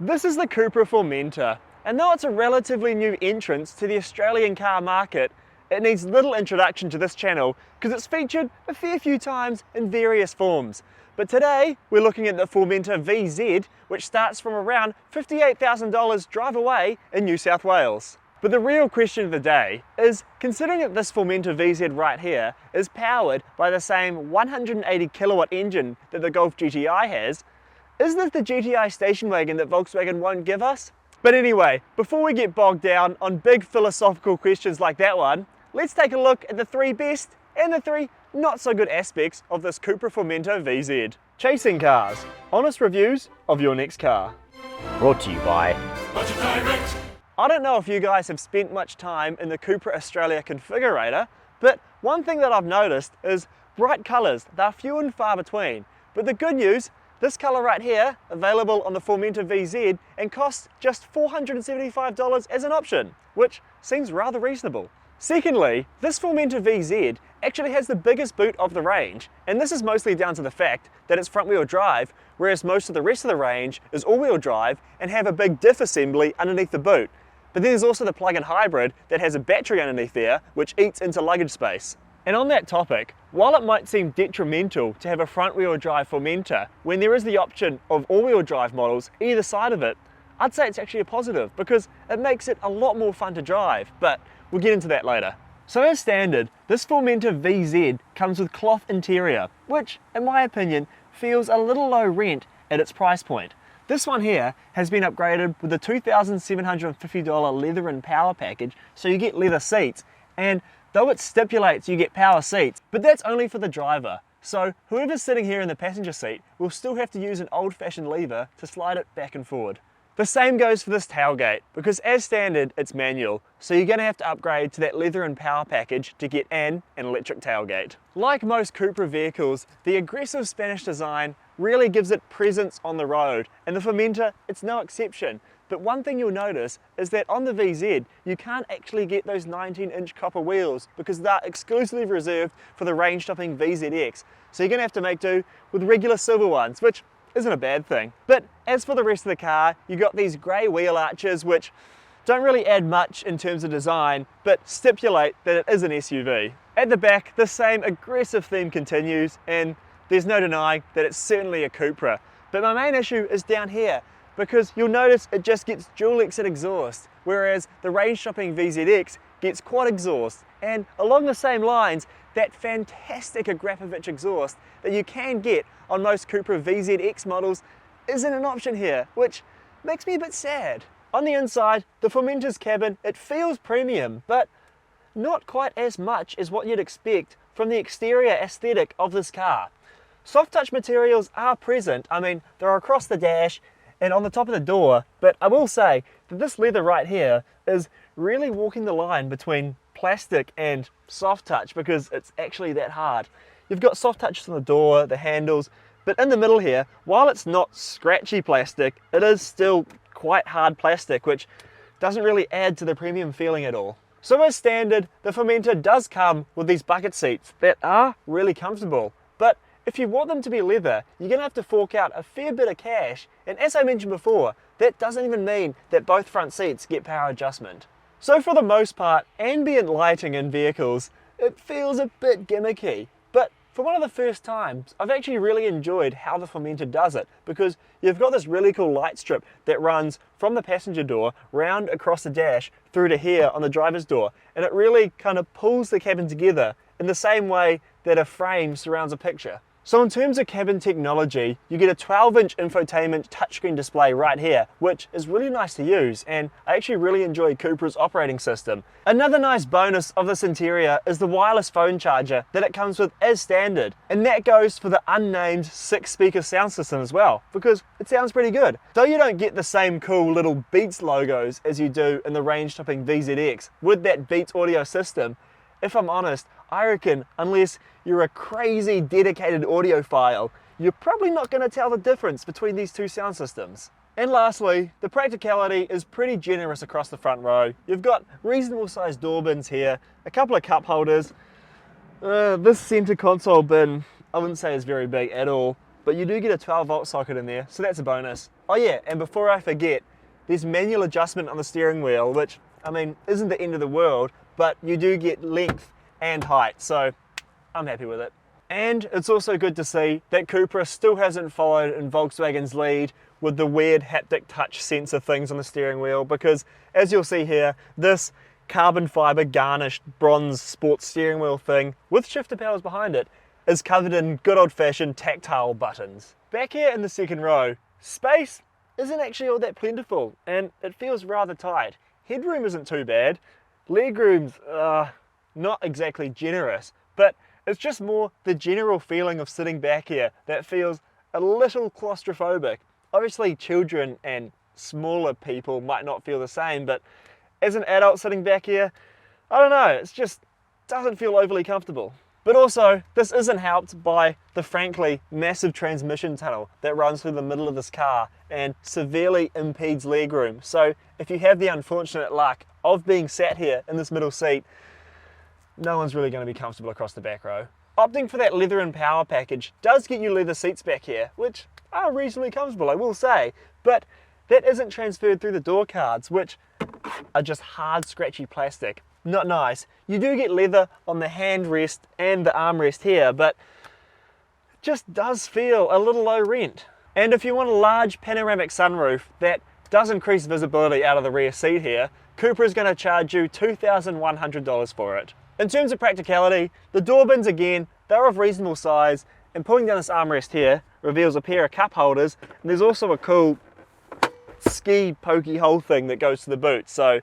This is the Cupra Formentor, and though it's a relatively new entrance to the Australian car market, it needs little introduction to this channel because it's featured a fair few times in various forms. But today we're looking at the Formentor VZ, which starts from around $58,000 drive away in New South Wales. But the real question of the day is, considering that this Formentor VZ right here is powered by the same 180 kilowatt engine that the Golf GTI has, is this the GTI station wagon that Volkswagen won't give us? But anyway, before we get bogged down on big philosophical questions like that one, let's take a look at the 3 best and the 3 not so good aspects of this Cupra Formentor VZ. Chasing cars, honest reviews of your next car. Brought to you by Budget Direct. I don't know if you guys have spent much time in the Cupra Australia configurator, but one thing that I've noticed is bright colours. They're few and far between. But the good news, this colour right here, available on the Formentor VZ and costs just $475 as an option, which seems rather reasonable. Secondly, this Formentor VZ actually has the biggest boot of the range, and this is mostly down to the fact that it's front wheel drive, whereas most of the rest of the range is all wheel drive and have a big diff assembly underneath the boot. But then there's also the plug-in hybrid that has a battery underneath there, which eats into luggage space. And on that topic, while it might seem detrimental to have a front-wheel drive Formentor when there is the option of all-wheel drive models either side of it, I'd say it's actually a positive because it makes it a lot more fun to drive, but we'll get into that later. So as standard, this Formentor VZ comes with cloth interior, which, in my opinion, feels a little low rent at its price point. This one here has been upgraded with a $2,750 leather and power package, so you get leather seats, and though it stipulates you get power seats, but that's only for the driver. So whoever's sitting here in the passenger seat will still have to use an old-fashioned lever to slide it back and forward. The same goes for this tailgate, because as standard it's manual, so you're going to have to upgrade to that leather and power package to get an electric tailgate. Like most Cupra vehicles, the aggressive Spanish design really gives it presence on the road, and the Formentor, it's no exception. But one thing you'll notice is that on the VZ, you can't actually get those 19-inch copper wheels because they're exclusively reserved for the range-topping VZX. So you're going to have to make do with regular silver ones, which isn't a bad thing. But as for the rest of the car, you got these grey wheel arches which don't really add much in terms of design, but stipulate that it is an SUV. At the back, the same aggressive theme continues, and there's no denying that it's certainly a Cupra. But my main issue is down here, because you'll notice it just gets dual exit exhaust, whereas the range-topping VZX gets quad exhaust. And along the same lines, that fantastic Agrapovic exhaust that you can get on most Cupra VZX models isn't an option here, which makes me a bit sad. On the inside, the Formentor's cabin, it feels premium, but not quite as much as what you'd expect from the exterior aesthetic of this car. Soft touch materials are present. I mean, they're across the dash and on the top of the door, but I will say that this leather right here is really walking the line between plastic and soft touch because it's actually that hard. You've got soft touches on the door, the handles, but in the middle here, while it's not scratchy plastic, it is still quite hard plastic, which doesn't really add to the premium feeling at all. So as standard, the Formentor does come with these bucket seats that are really comfortable, but if you want them to be leather, you're going to have to fork out a fair bit of cash, and as I mentioned before, that doesn't even mean that both front seats get power adjustment. So for the most part, ambient lighting in vehicles, it feels a bit gimmicky, but for one of the first times, I've actually really enjoyed how the Formentor does it, because you've got this really cool light strip that runs from the passenger door, round across the dash, through to here on the driver's door, and it really kind of pulls the cabin together in the same way that a frame surrounds a picture. So in terms of cabin technology, you get a 12-inch infotainment touchscreen display right here, which is really nice to use, and I actually really enjoy Cupra's operating system. Another nice bonus of this interior is the wireless phone charger that it comes with as standard, and that goes for the unnamed 6-speaker sound system as well, because it sounds pretty good. Though you don't get the same cool little Beats logos as you do in the range-topping VZX with that Beats audio system, if I'm honest, I reckon unless you're a crazy dedicated audiophile, you're probably not going to tell the difference between these two sound systems. And lastly, the practicality is pretty generous across the front row. You've got reasonable sized door bins here, a couple of cup holders. This center console bin, I wouldn't say is very big at all, but you do get a 12 volt socket in there, so that's a bonus. Oh yeah, and before I forget, there's manual adjustment on the steering wheel, which, I mean, isn't the end of the world, but you do get length and height, so I'm happy with it. And it's also good to see that Cupra still hasn't followed in Volkswagen's lead with the weird haptic touch sensor things on the steering wheel, because as you'll see here, this carbon fiber garnished bronze sports steering wheel thing with shifter powers behind it is covered in good old-fashioned tactile buttons. Back here in the second row, space isn't actually all that plentiful and it feels rather tight. Headroom isn't too bad, legroom's not exactly generous, but it's just more the general feeling of sitting back here that feels a little claustrophobic. Obviously children and smaller people might not feel the same, but as an adult sitting back here, I don't know, it just doesn't feel overly comfortable. But also, this isn't helped by the frankly massive transmission tunnel that runs through the middle of this car and severely impedes legroom. So if you have the unfortunate luck of being sat here in this middle seat, no one's really going to be comfortable across the back row. Opting for that leather and power package does get you leather seats back here, which are reasonably comfortable, I will say, but that isn't transferred through the door cards, which are just hard, scratchy plastic. Not nice. You do get leather on the handrest and the armrest here, but it just does feel a little low rent. And if you want a large panoramic sunroof that does increase visibility out of the rear seat here, Cupra is going to charge you $2,100 for it. In terms of practicality, the door bins again, they're of reasonable size, and pulling down this armrest here reveals a pair of cup holders, and there's also a cool ski pokey hole thing that goes to the boot, so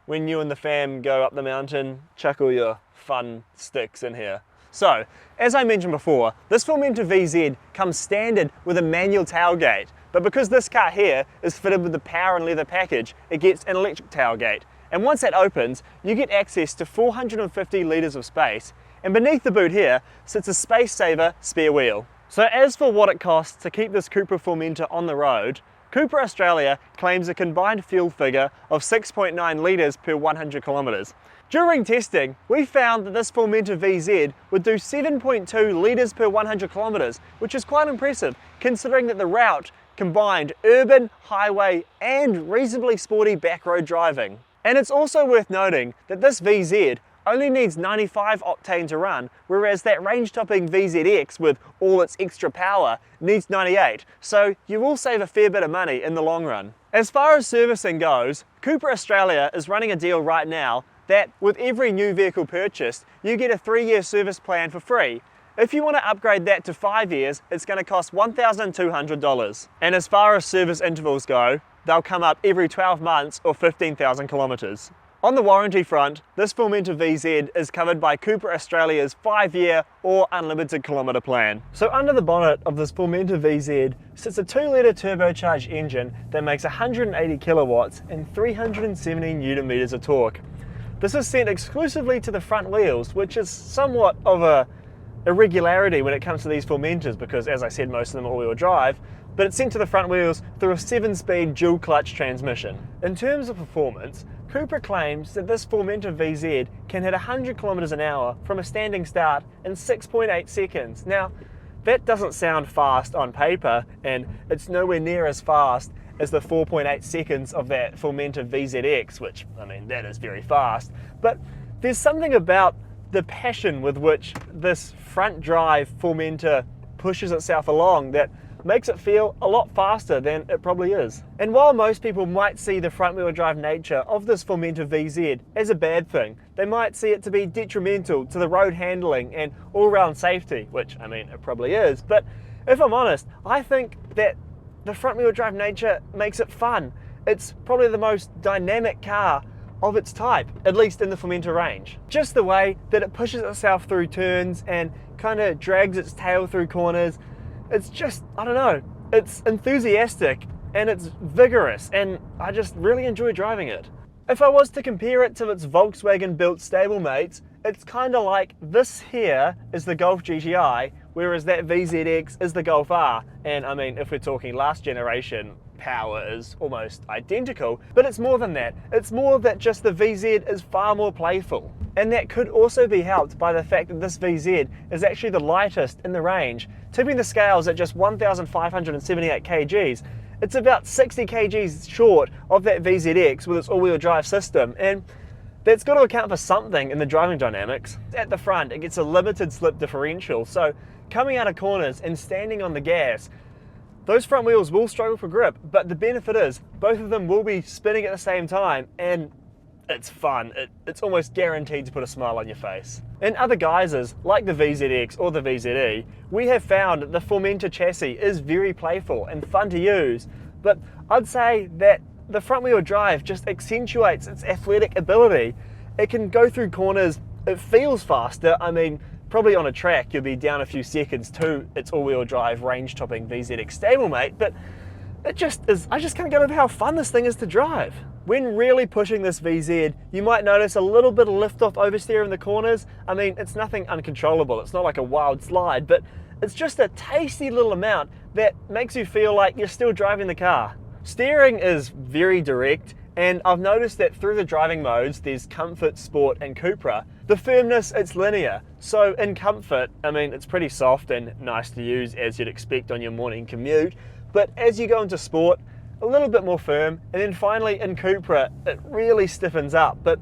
when you and the fam go up the mountain, chuck all your fun sticks in here. So, as I mentioned before, this Formentor VZ comes standard with a manual tailgate, but because this car here is fitted with the power and leather package, it gets an electric tailgate. And once that opens, you get access to 450 litres of space, and beneath the boot here sits a space saver spare wheel. So as for what it costs to keep this Cupra Formentor on the road, Cupra Australia claims a combined fuel figure of 6.9 litres per 100 kilometres. During testing, we found that this Formentor VZ would do 7.2 litres per 100 kilometres, which is quite impressive considering that the route combined urban, highway and reasonably sporty back road driving. And it's also worth noting that this VZ only needs 95 octane to run, whereas that range-topping VZX with all its extra power needs 98, so you will save a fair bit of money in the long run. As far as servicing goes, Cupra Australia is running a deal right now that with every new vehicle purchased, you get a 3-year service plan for free. If you want to upgrade that to 5 years, it's going to cost $1,200. And as far as service intervals go, they'll come up every 12 months or 15,000 kilometres. On the warranty front, this Formentor VZ is covered by Cupra Australia's 5-year or unlimited kilometre plan. So under the bonnet of this Formentor VZ sits a 2-litre turbocharged engine that makes 180 kilowatts and 370 newton meters of torque. This is sent exclusively to the front wheels, which is somewhat of a irregularity when it comes to these Formentors because, as I said, most of them are all-wheel drive, but it's sent to the front wheels through a 7-speed dual-clutch transmission. In terms of performance, Cupra claims that this Formentor VZ can hit 100 kilometers an hour from a standing start in 6.8 seconds. Now, that doesn't sound fast on paper, and it's nowhere near as fast as the 4.8 seconds of that Formentor VZX, which, I mean, that is very fast. But there's something about the passion with which this front drive Formentor pushes itself along that makes it feel a lot faster than it probably is. And while most people might see the front wheel drive nature of this Formentor VZ as a bad thing, they might see it to be detrimental to the road handling and all-round safety, which, I mean, it probably is. But if I'm honest, I think that the front wheel drive nature makes it fun. It's probably the most dynamic car of its type, at least in the Formentor range. Just the way that it pushes itself through turns and kind of drags its tail through corners. It's just, I don't know, it's enthusiastic and it's vigorous and I just really enjoy driving it. If I was to compare it to its Volkswagen built stablemates, it's kind of like this here is the Golf GTI, whereas that VZX is the Golf R. And I mean, if we're talking last generation, power is almost identical, but it's more than that. It's more that just the VZ is far more playful. And that could also be helped by the fact that this VZ is actually the lightest in the range, tipping the scales at just 1,578 kgs. it's about 60 kgs short of that VZX with its all-wheel drive system, and that's got to account for something in the driving dynamics. At the front, it gets a limited slip differential, so coming out of corners and standing on the gas, those front wheels will struggle for grip, but the benefit is both of them will be spinning at the same time, and it's fun. It's almost guaranteed to put a smile on your face. In other guises, like the VZX or the VZE, we have found that the Formentor chassis is very playful and fun to use, but I'd say that the front wheel drive just accentuates its athletic ability. It can go through corners, it feels faster. I mean, probably on a track you'll be down a few seconds to its all-wheel drive range-topping VZX stablemate, but it just is, I just can't get over how fun this thing is to drive. When really pushing this VZ, you might notice a little bit of lift-off oversteer in the corners. I mean, it's nothing uncontrollable, it's not like a wild slide, but it's just a tasty little amount that makes you feel like you're still driving the car. Steering is very direct, and I've noticed that through the driving modes, there's Comfort, Sport, and Cupra, the firmness, it's linear. So in Comfort, I mean, it's pretty soft and nice to use as you'd expect on your morning commute, but as you go into Sport, a little bit more firm, and then finally in Cupra, it really stiffens up. But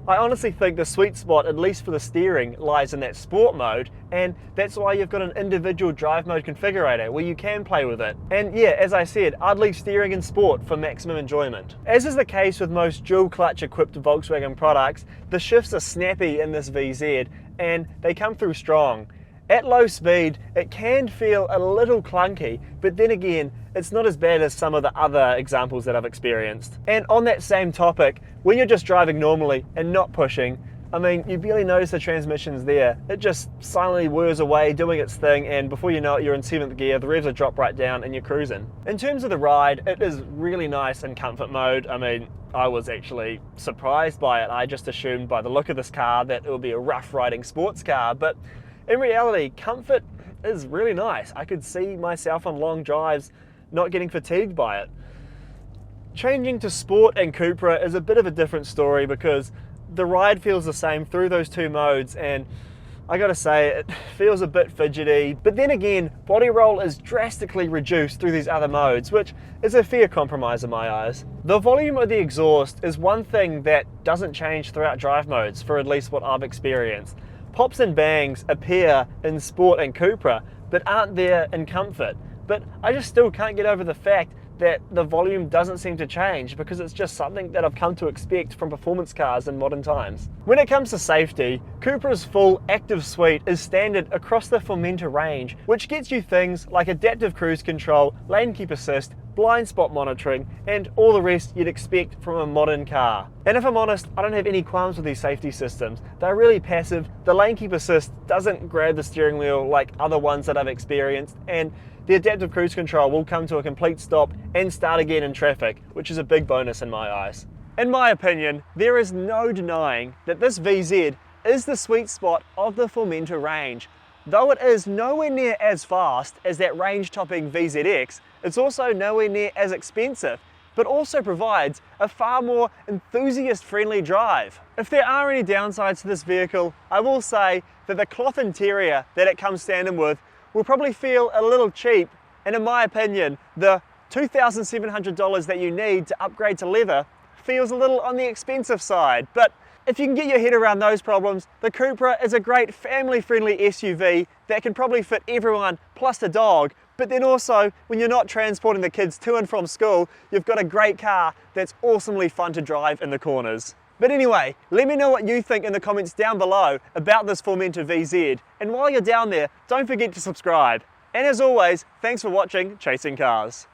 I honestly think the sweet spot, at least for the steering, lies in that Sport mode, and that's why you've got an individual drive mode configurator where you can play with it. And yeah, as I said, I'd leave steering in Sport for maximum enjoyment. As is the case with most dual clutch equipped Volkswagen products, the shifts are snappy in this VZ, and they come through strong. At low speed, it can feel a little clunky, but then again, it's not as bad as some of the other examples that I've experienced. And on that same topic, when you're just driving normally and not pushing, I mean, you barely notice the transmission's there. It just silently whirs away, doing its thing, and before you know it, you're in 7th gear, the revs are dropped right down, and you're cruising. In terms of the ride, it is really nice in Comfort mode. I mean, I was actually surprised by it. I just assumed by the look of this car that it would be a rough riding sports car, but in reality, Comfort is really nice. I could see myself on long drives not getting fatigued by it. Changing to Sport and Cupra is a bit of a different story because the ride feels the same through those two modes, and I gotta say, it feels a bit fidgety, but then again, body roll is drastically reduced through these other modes, which is a fair compromise in my eyes. The volume of the exhaust is one thing that doesn't change throughout drive modes, for at least what I've experienced. Pops and bangs appear in Sport and Cupra, but aren't there in Comfort. But I just still can't get over the fact that the volume doesn't seem to change, because it's just something that I've come to expect from performance cars in modern times. When it comes to safety, Cupra's full active suite is standard across the Formentor range, which gets you things like adaptive cruise control, lane keep assist, blind spot monitoring, and all the rest you'd expect from a modern car. And if I'm honest, I don't have any qualms with these safety systems. They're really passive, the lane keep assist doesn't grab the steering wheel like other ones that I've experienced, and the adaptive cruise control will come to a complete stop and start again in traffic, which is a big bonus in my eyes. In my opinion, there is no denying that this VZ is the sweet spot of the Formentor range. Though it is nowhere near as fast as that range-topping VZX, it's also nowhere near as expensive, but also provides a far more enthusiast-friendly drive. If there are any downsides to this vehicle, I will say that the cloth interior that it comes standard with will probably feel a little cheap, and in my opinion, the $2,700 that you need to upgrade to leather feels a little on the expensive side. But if you can get your head around those problems, the Cupra is a great family-friendly SUV that can probably fit everyone plus the dog. But then also, when you're not transporting the kids to and from school, you've got a great car that's awesomely fun to drive in the corners. But anyway, let me know what you think in the comments down below about this Formentor VZ. And while you're down there, don't forget to subscribe. And as always, thanks for watching Chasing Cars.